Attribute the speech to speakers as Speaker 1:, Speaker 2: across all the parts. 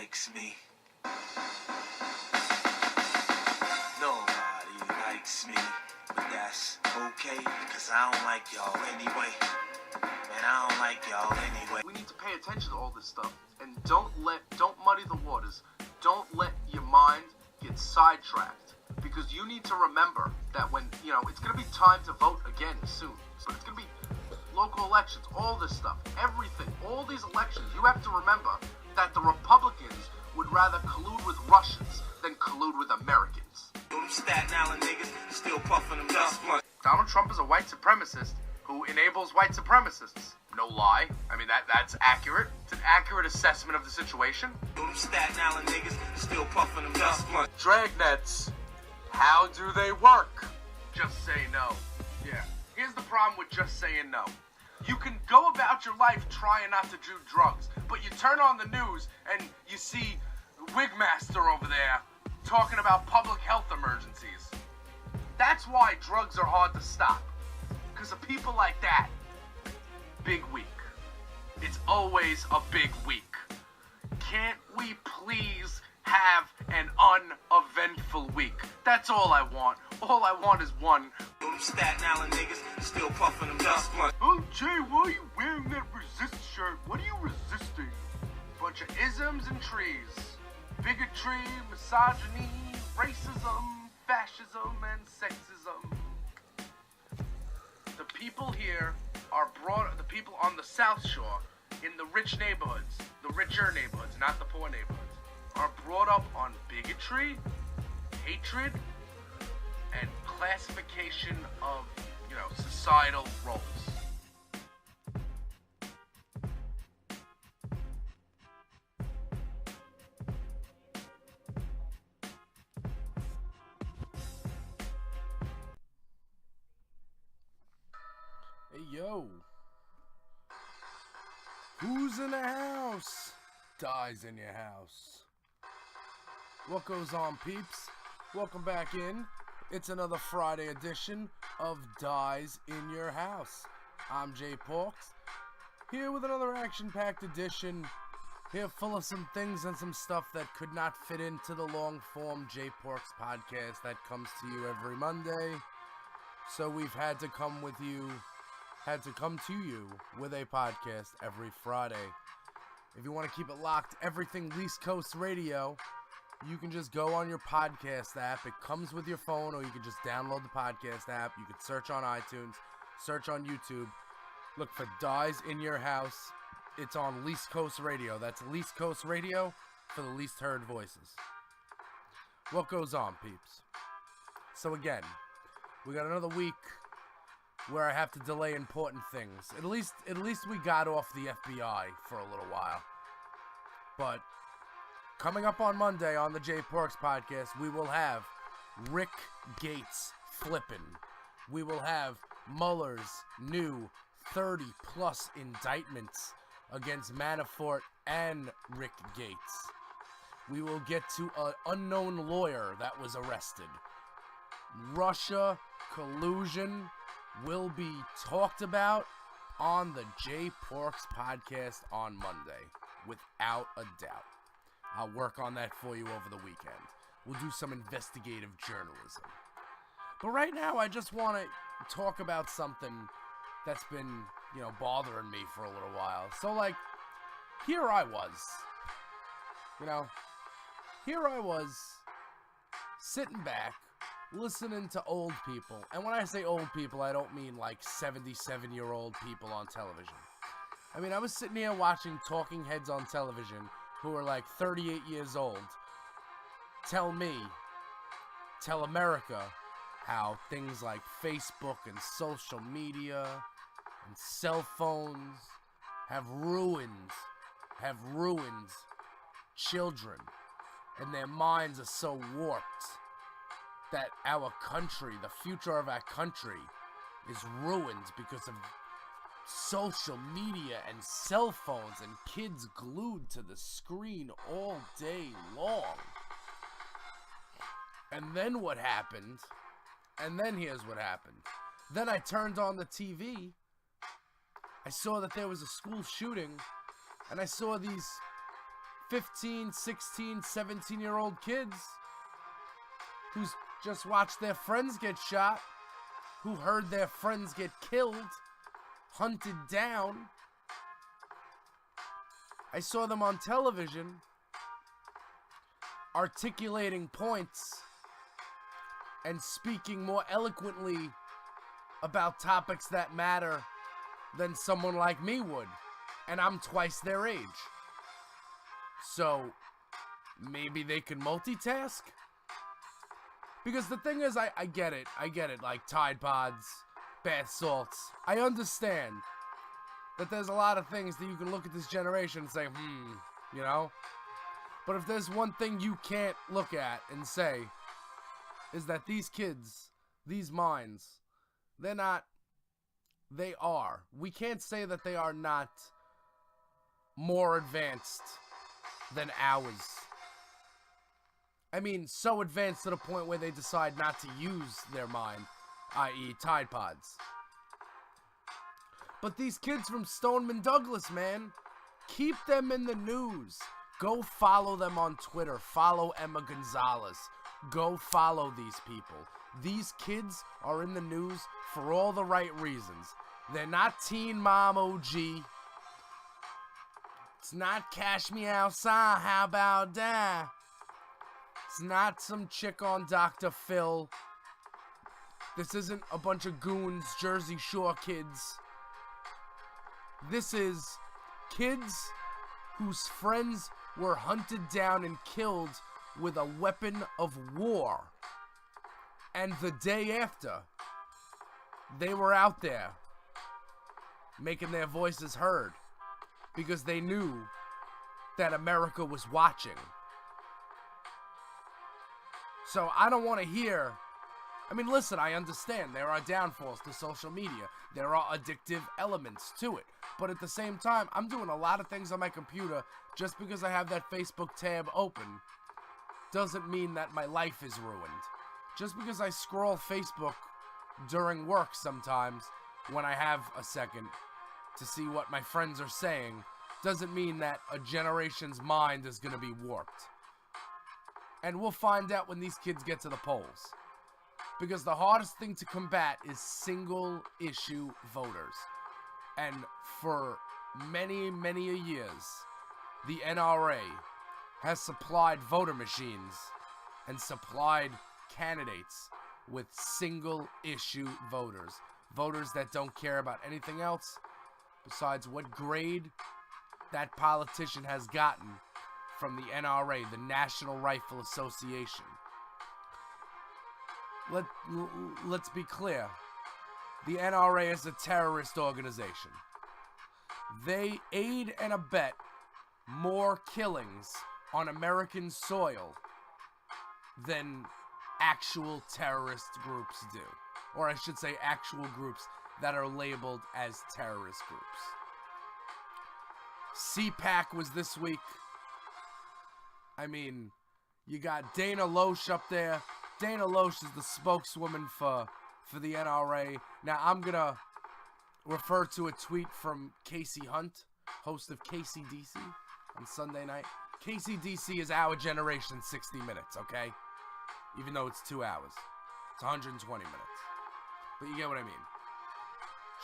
Speaker 1: likes me. Nobody likes me. But that's okay, cause I don't like y'all anyway. Man, I don't like y'all anyway.
Speaker 2: We need to pay attention to all this stuff. And don't muddy the waters. Don't let your mind get sidetracked. Because you need to remember that when, it's going to be time to vote again soon. So it's going to be local elections, all this stuff, everything, all these elections. You have to remember that the Republicans would rather collude with Russians than collude with Americans.
Speaker 1: Them Staten Island niggas still puffing them dust blunt.
Speaker 2: Donald Trump is a white supremacist who enables white supremacists. No lie. I mean, that's accurate. It's an accurate assessment of the situation.
Speaker 1: Them Staten Island niggas still puffing them dust blunt.
Speaker 2: Dragnets. How do they work? Just say no. Yeah. Here's the problem with just saying no. You can go about your life trying not to do drugs, but you turn on the news and you see Wigmaster over there talking about public health emergencies. That's why drugs are hard to stop. Because of people like that. Big week. It's always a big week. Can't we please have an uneventful week? That's all I want. All I want is one.
Speaker 1: Them Staten Island niggas still puffing them dust blunt.
Speaker 2: Oh, Jay, why are you wearing that resist shirt? What are you resisting? Bunch of isms and trees. Bigotry, misogyny, racism, fascism, and sexism. The people here are the people on the South Shore, in the rich neighborhoods, the richer neighborhoods, not the poor neighborhoods, are brought up on bigotry, hatred, and classification of, societal roles.
Speaker 3: Hey, yo. Who's in the house? Dyze in your house. What goes on, peeps? Welcome back in. It's another Friday edition of Dyze in your house. I'm Jay Parks, here with another action-packed edition, here full of some things and some stuff that could not fit into the long-form Jay Parks podcast that comes to you every Monday. So we've had to come to you with a podcast every Friday. If you want to keep it locked, everything East Coast Radio, you can just go on your podcast app. It comes with your phone, or you can just download the podcast app. You can search on iTunes, search on YouTube. Look for Dyze in Your House. It's on East Coast Radio. That's East Coast Radio for the least heard voices. What goes on, peeps? So again, we got another week where I have to delay important things. At least we got off the FBI for a little while. But coming up on Monday on the Jay Parks podcast, we will have Rick Gates flipping. We will have Mueller's new 30-plus indictments against Manafort and Rick Gates. We will get to an unknown lawyer that was arrested. Russia collusion will be talked about on the Jay Parks podcast on Monday, without a doubt. I'll work on that for you over the weekend. We'll do some investigative journalism. But right now, I just want to talk about something that's been, bothering me for a little while. So, here I was, sitting back, listening to old people. And when I say old people, I don't mean 77-year-old people on television. I mean, I was sitting here watching talking heads on television who are 38 years old tell America how things like Facebook and social media and cell phones have ruined children, and their minds are so warped that our country, the future of our country, is ruined because of social media and cell phones and kids glued to the screen all day long. And then what happened? And then here's what happened. Then I turned on the TV. I saw that there was a school shooting, and I saw these 15, 16, 17-year-old kids who's just watched their friends get shot, who heard their friends get killed, hunted down. I saw them on television articulating points and speaking more eloquently about topics that matter than someone like me would. And I'm twice their age. So, maybe they can multitask? Because the thing is, I get it, like Tide Pods, bath salts. I understand that there's a lot of things that you can look at this generation and say, you know? But if there's one thing you can't look at and say, is that these kids, these minds, they're not, they are. We can't say that they are not more advanced than ours. I mean, so advanced to the point where they decide not to use their mind, i.e. Tide Pods. But these kids from Stoneman Douglas, man, keep them in the news. Go follow them on Twitter. Follow Emma Gonzalez. Go follow these people. These kids are in the news for all the right reasons. They're not Teen Mom OG. It's not Cash Me Outside, how about that? It's not some chick on Dr. Phil. This isn't a bunch of goons, Jersey Shore kids. This is kids whose friends were hunted down and killed with a weapon of war. And the day after, they were out there making their voices heard because they knew that America was watching. So I don't want to hear, I mean, listen, I understand there are downfalls to social media. There are addictive elements to it. But at the same time, I'm doing a lot of things on my computer. Just because I have that Facebook tab open doesn't mean that my life is ruined. Just because I scroll Facebook during work sometimes when I have a second to see what my friends are saying doesn't mean that a generation's mind is going to be warped. And we'll find out when these kids get to the polls. Because the hardest thing to combat is single-issue voters. And for many, many years, the NRA has supplied voter machines and supplied candidates with single-issue voters. Voters that don't care about anything else besides what grade that politician has gotten from the NRA, the National Rifle Association. Let's be clear. The NRA is a terrorist organization. They aid and abet more killings on American soil than actual terrorist groups do. Or I should say actual groups that are labeled as terrorist groups. CPAC was this week. I mean, you got Dana Loesch up there. Dana Loesch is the spokeswoman for the NRA. Now, I'm going to refer to a tweet from Casey Hunt, host of KCDC on Sunday night. KCDC is our generation 60 minutes, okay? Even though it's 2 hours. It's 120 minutes. But you get what I mean.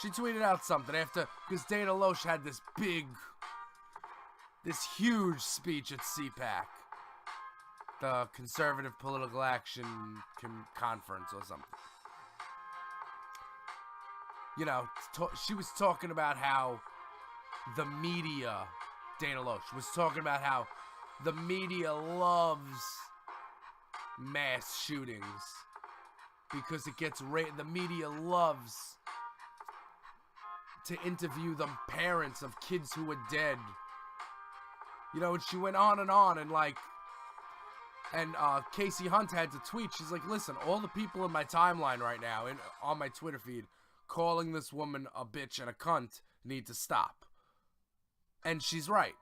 Speaker 3: She tweeted out something after, because Dana Loesch had this huge speech at CPAC. The Conservative Political Action Conference or something. You know, she was talking about how the media, Dana Loesch, was talking about how the media loves mass shootings because it gets the media loves to interview the parents of kids who are dead. You know, and she went on and like, and Casey Hunt had to tweet. She's like, listen, all the people in my timeline right now, on my Twitter feed, calling this woman a bitch and a cunt need to stop. And she's right.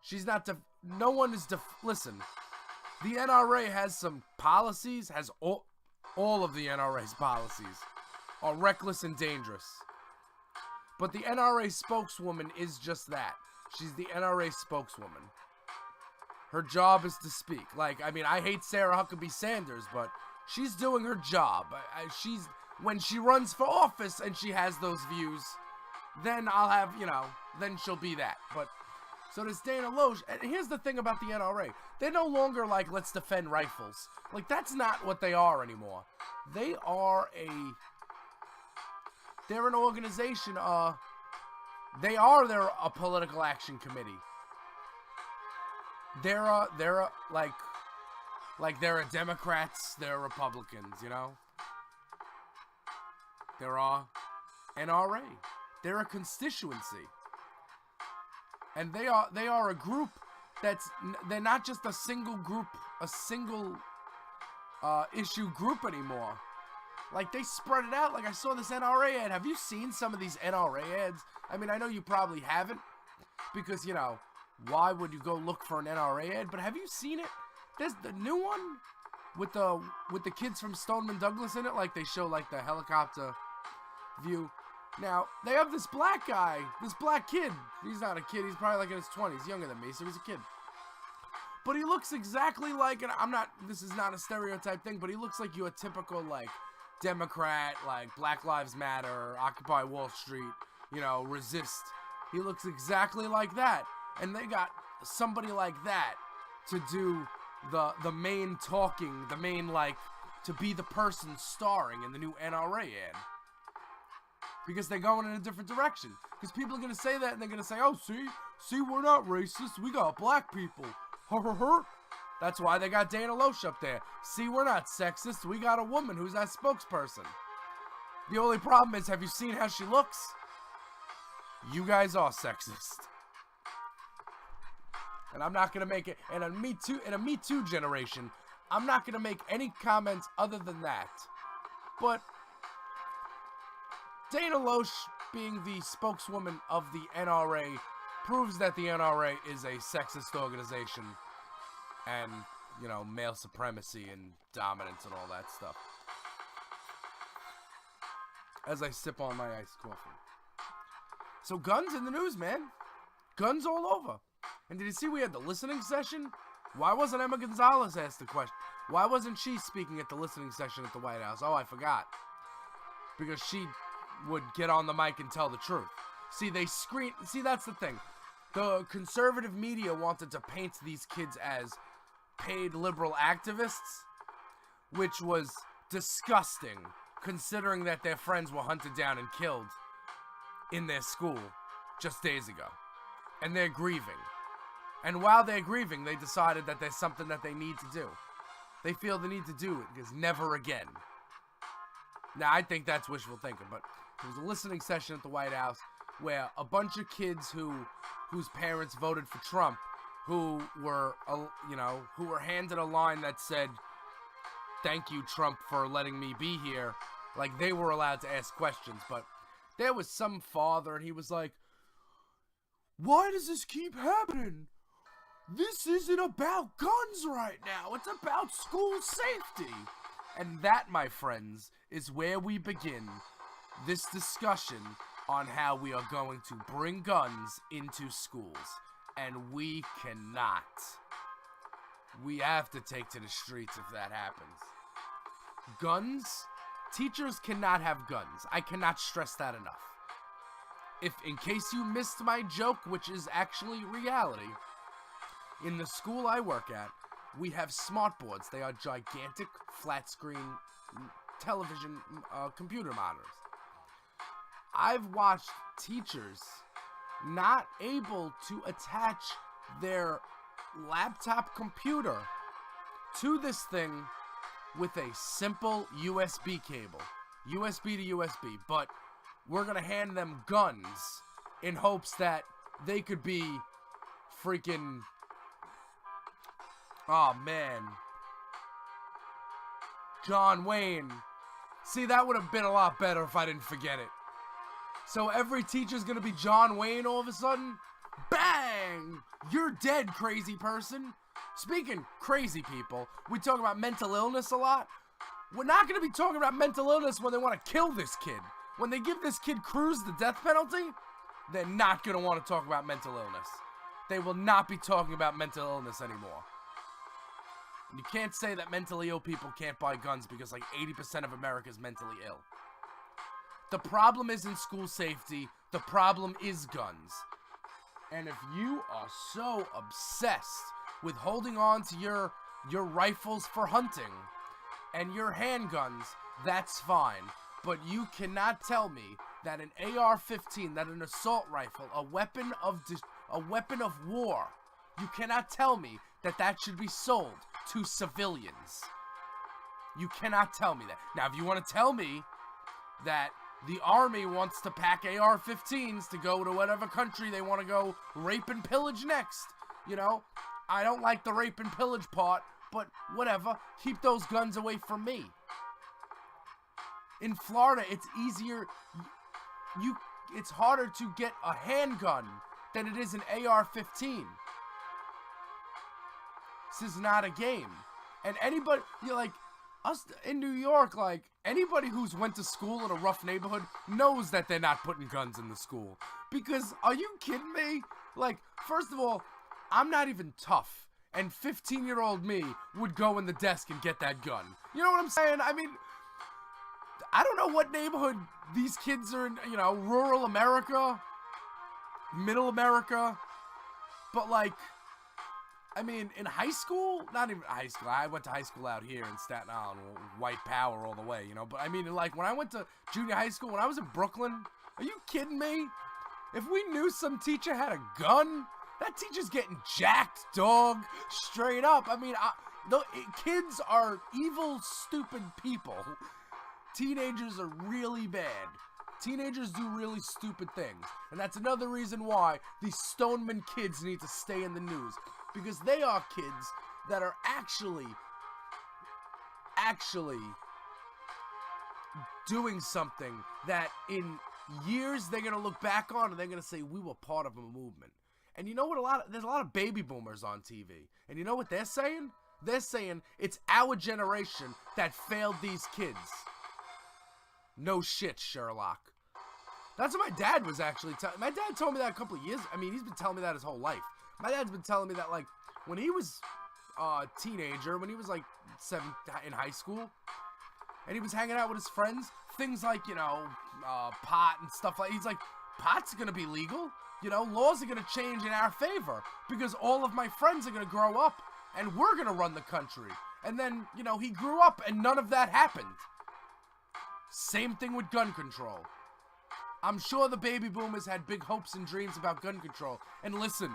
Speaker 3: She's not, no one is, listen, the NRA has some policies, has all of the NRA's policies are reckless and dangerous. But the NRA spokeswoman is just that. She's the NRA spokeswoman. Her job is to speak. Like, I mean, I hate Sarah Huckabee Sanders, but she's doing her job. When she runs for office and she has those views, then I'll have, then she'll be that. But, so this Dana Loesch, and here's the thing about the NRA. They're no longer like, let's defend rifles. Like, that's not what they are anymore. They're an organization, they're a political action committee. They're Democrats, they're Republicans, They're a NRA. They're a constituency. And they are a group they're not just a single group, a single issue group anymore. Like, they spread it out. Like, I saw this NRA ad. Have you seen some of these NRA ads? I mean, I know you probably haven't, because, why would you go look for an NRA ad? But have you seen it? There's the new one with the kids from Stoneman Douglas in it. Like, they show, like, the helicopter view. Now, they have this black guy, this black kid. He's not a kid. He's probably, like, in his 20s. Younger than me, so he's a kid. But he looks exactly like, and this is not a stereotype thing, but he looks like your typical, like, Democrat, like, Black Lives Matter, Occupy Wall Street, resist. He looks exactly like that. And they got somebody like that to do the main talking, to be the person starring in the new NRA ad. Because they're going in a different direction. Because people are going to say that, and they're going to say, oh, see, we're not racist. We got black people. That's why they got Dana Loesch up there. See, we're not sexist. We got a woman who's our spokesperson. The only problem is, have you seen how she looks? You guys are sexist. And I'm not going to make it, in a Me Too generation, I'm not going to make any comments other than that. But Dana Loesch, being the spokeswoman of the NRA, proves that the NRA is a sexist organization and, male supremacy and dominance and all that stuff. As I sip on my iced coffee. So guns in the news, man. Guns all over. And did you see we had the listening session? Why wasn't Emma Gonzalez asked the question? Why wasn't she speaking at the listening session at the White House? Oh, I forgot. Because she would get on the mic and tell the truth. See, that's the thing. The conservative media wanted to paint these kids as paid liberal activists, which was disgusting, considering that their friends were hunted down and killed in their school just days ago. And they're grieving. And while they're grieving, they decided that there's something that they need to do. They feel the need to do it because never again. Now, I think that's wishful thinking, but there was a listening session at the White House where a bunch of kids whose parents voted for Trump, who were handed a line that said, "Thank you, Trump, for letting me be here." Like, they were allowed to ask questions, but there was some father, and he was like, "Why does this keep happening? This isn't about guns right now. It's about school safety." And that, my friends, is where we begin this discussion on how we are going to bring guns into schools. And we cannot. We have to take to the streets if that happens. Guns? Teachers cannot have guns. I cannot stress that enough. If, in case you missed my joke, which is actually reality, in the school I work at, we have smart boards. They are gigantic flat screen television computer monitors. I've watched teachers not able to attach their laptop computer to this thing with a simple USB cable. USB to USB. But we're going to hand them guns in hopes that they could be freaking... Oh, man. John Wayne. See, that would have been a lot better if I didn't forget it. So every teacher's gonna be John Wayne all of a sudden? Bang! You're dead, crazy person. Speaking crazy people, we talk about mental illness a lot. We're not gonna be talking about mental illness when they want to kill this kid. When they give this kid Cruz the death penalty, they're not gonna want to talk about mental illness. they will not be talking about mental illness anymore. And you can't say that mentally ill people can't buy guns because like 80% of America is mentally ill. The problem isn't school safety. The problem is guns. And if you are so obsessed with holding on to your rifles for hunting and your handguns, that's fine. But you cannot tell me that an AR-15, that an assault rifle, a weapon of war, you cannot tell me that that should be sold to civilians. You cannot tell me that. Now, if you want to tell me that the army wants to pack AR-15s to go to whatever country they want to go rape and pillage next, you know, I don't like the rape and pillage part, but whatever. Keep those guns away from me. In Florida, it's easier. It's harder to get a handgun than it is an AR-15. This is not a game. And anybody, like, us in New York, like, anybody who's went to school in a rough neighborhood knows that they're not putting guns in the school. Because, are you kidding me? Like, first of all, I'm not even tough. And 15-year-old me would go in the desk and get that gun. You know what I'm saying? I mean, I don't know what neighborhood these kids are in, you know, rural America, middle America, but like, I mean, in high school, not even high school, I went to high school out here in Staten Island, white power all the way, you know, but I mean, like, when I went to junior high school, when I was in Brooklyn, are you kidding me? If we knew some teacher had a gun, that teacher's getting jacked, dog, straight up. I mean, kids are evil, stupid people. Teenagers are really bad. Teenagers do really stupid things. And that's another reason why these Stoneman kids need to stay in the news. Because they are kids that are actually doing something that in years they're going to look back on and they're going to say, we were part of a movement. And you know what? There's a lot of baby boomers on TV. And you know what they're saying? They're saying it's our generation that failed these kids. No shit, Sherlock. That's what my dad was actually telling. My dad told me that a couple of years. I mean, he's been telling me that his whole life. My dad's been telling me that, like, when he was a teenager, when he was, like, 7 in high school, and he was hanging out with his friends, things like, you know, pot and stuff like, he's like, pot's gonna be legal. You know, laws are gonna change in our favor because all of my friends are gonna grow up and we're gonna run the country. And then, you know, he grew up and none of that happened. Same thing with gun control. I'm sure the baby boomers had big hopes and dreams about gun control. And listen,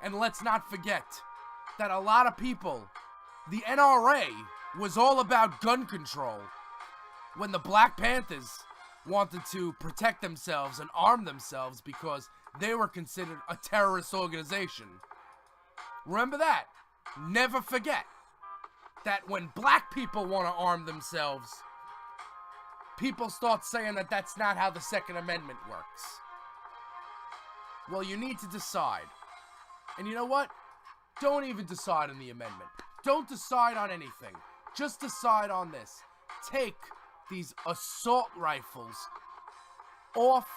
Speaker 3: and let's not forget that a lot of people, the NRA was all about gun control when the Black Panthers wanted to protect themselves and arm themselves because they were considered a terrorist organization. Remember that. Never forget that when black people want to arm themselves, people start saying that that's not how the Second Amendment works. Well, you need to decide. And you know what? Don't even decide on the amendment. Don't decide on anything. Just decide on this. Take these assault rifles off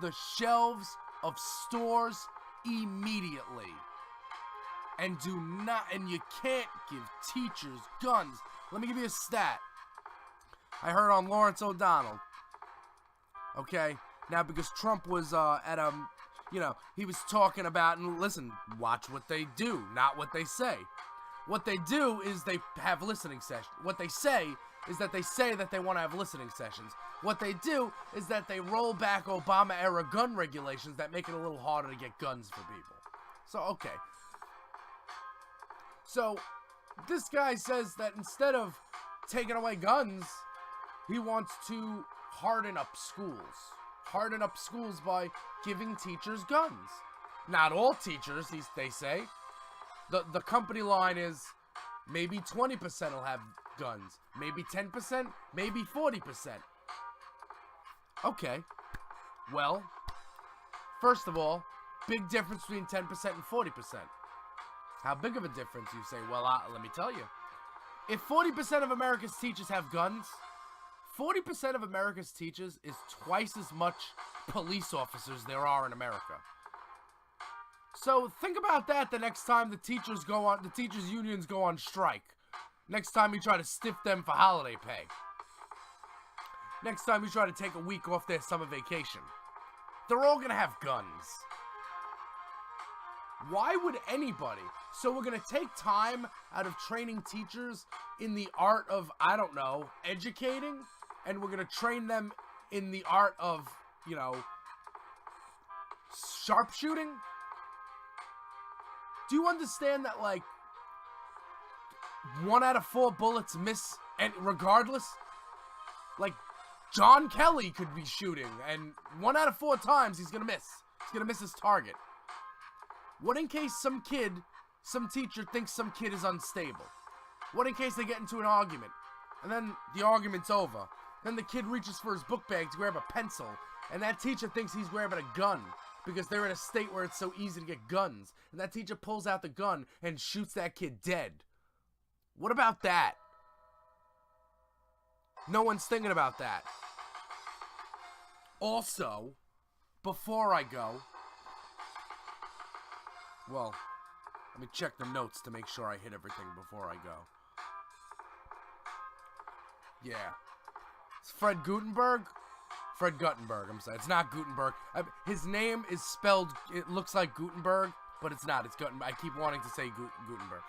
Speaker 3: the shelves of stores immediately. And you can't give teachers guns. Let me give you a stat. I heard on Lawrence O'Donnell. Okay, now because Trump was he was talking about, and listen, watch what they do, not what they say. What they do is they have listening sessions. What they say is that they want to have listening sessions. What they do is that they roll back Obama-era gun regulations that make it a little harder to get guns for people. So, okay. So, this guy says that instead of taking away guns, he wants to harden up schools. Harden up schools by giving teachers guns. Not all teachers, they say. The company line is maybe 20% will have guns. Maybe 10%, maybe 40%. Okay. Well, first of all, big difference between 10% and 40%. How big of a difference, you say? Well, let me tell you. If 40% of America's teachers have guns, 40% of America's teachers is twice as much police officers there are in America. So think about that the next time the teachers unions go on strike. Next time you try to stiff them for holiday pay. Next time you try to take a week off their summer vacation. They're all gonna have guns. Why would anybody? So we're gonna take time out of training teachers in the art of, I don't know, educating, and we're gonna train them in the art of, you know, sharpshooting? Do you understand that, like, 1 out of 4 bullets miss, and regardless? Like, John Kelly could be shooting, and 1 out of 4 times he's gonna miss. He's gonna miss his target. What in case some teacher thinks some kid is unstable? What in case they get into an argument, and then the argument's over? Then the kid reaches for his book bag to grab a pencil, and that teacher thinks he's grabbing a gun because they're in a state where it's so easy to get guns. And that teacher pulls out the gun and shoots that kid dead. What about that? No one's thinking about that. Also, before I go, well, let me check the notes to make sure I hit everything before I go. Yeah. It's Fred Gutenberg? Fred Guttenberg, I'm sorry. It's not Gutenberg. His name is spelled, it looks like Gutenberg, but it's not. It's Guttenberg. I keep wanting to say Gutenberg.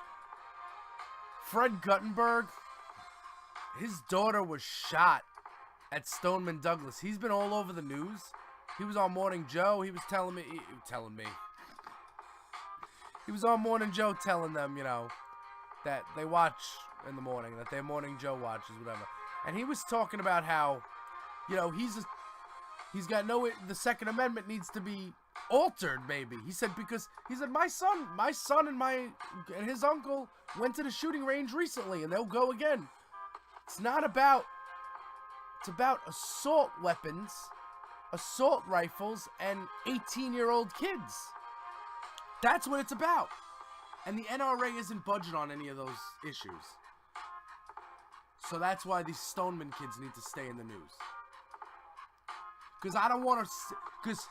Speaker 3: Fred Guttenberg, his daughter was shot at Stoneman Douglas. He's been all over the news. He was on Morning Joe. He was telling me. He was on Morning Joe telling them, you know, that they watch in the morning, that their Morning Joe watches, whatever. And he was talking about how, you know, he's got no, the Second Amendment needs to be altered, maybe. He said, because, he said, my son and his uncle went to the shooting range recently, and they'll go again. It's not about, it's about assault weapons, assault rifles, and 18-year-old kids. That's what it's about. And the NRA isn't budging on any of those issues. So that's why these Stoneman kids need to stay in the news. Because I don't want to... Because,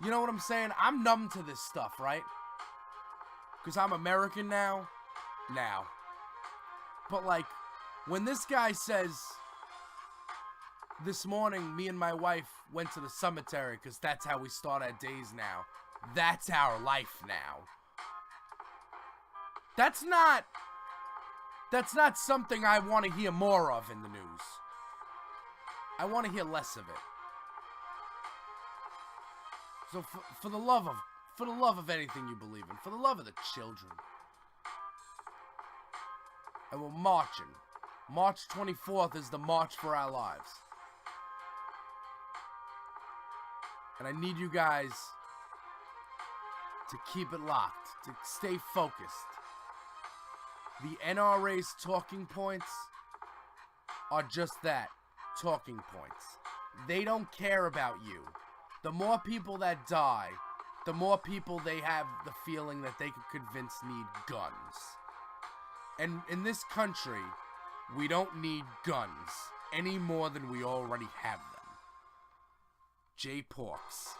Speaker 3: you know what I'm saying? I'm numb to this stuff, right? Because I'm American now. But, like, when this guy says... This morning, me and my wife went to the cemetery because that's how we start our days now. That's our life now. That's not something I want to hear more of in the news. I want to hear less of it. So for the love of anything you believe in, for the love of the children. And we're marching. March 24th is the March for Our Lives. And I need you guys to keep it locked, to stay focused. The NRA's talking points are just that, talking points. They don't care about you. The more people that die, the more people they have the feeling that they could convince need guns. And in this country, we don't need guns any more than we already have them. J. Porks,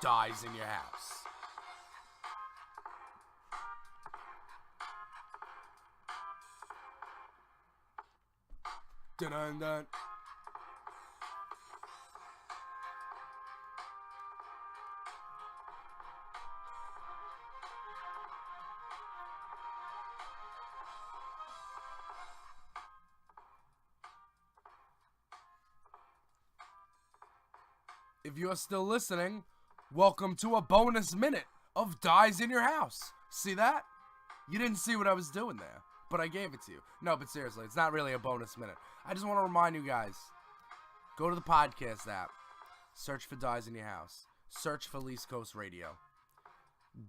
Speaker 3: Dyze in your house. Dun-dun-dun. If you're still listening, welcome to a bonus minute of Dyze in your house. See that? You didn't see what I was doing there, but I gave it to you. No, but seriously, it's not really a bonus minute. I just want to remind you guys, go to the podcast app, search for Dyze in your house, search for East Coast Radio.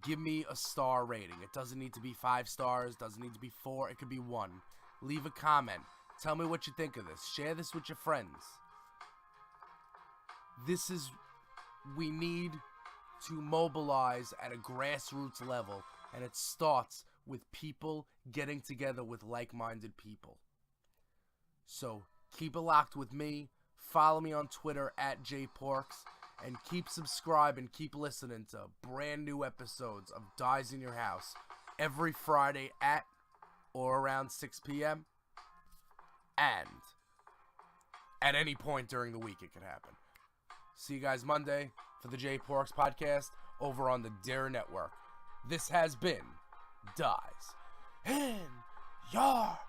Speaker 3: Give me a star rating. It doesn't need to be 5 stars, doesn't need to be 4, it could be 1. Leave a comment. Tell me what you think of this. Share this with your friends. We need to mobilize at a grassroots level, and it starts with people getting together with like-minded people. So keep it locked with me. Follow me on Twitter at JPorks, and keep subscribing, keep listening to brand new episodes of Dyze in Your House every Friday at or around 6 p.m. and at any point during the week it could happen. See you guys Monday for the J Porks podcast over on the Dare Network. This has been Dyze in Your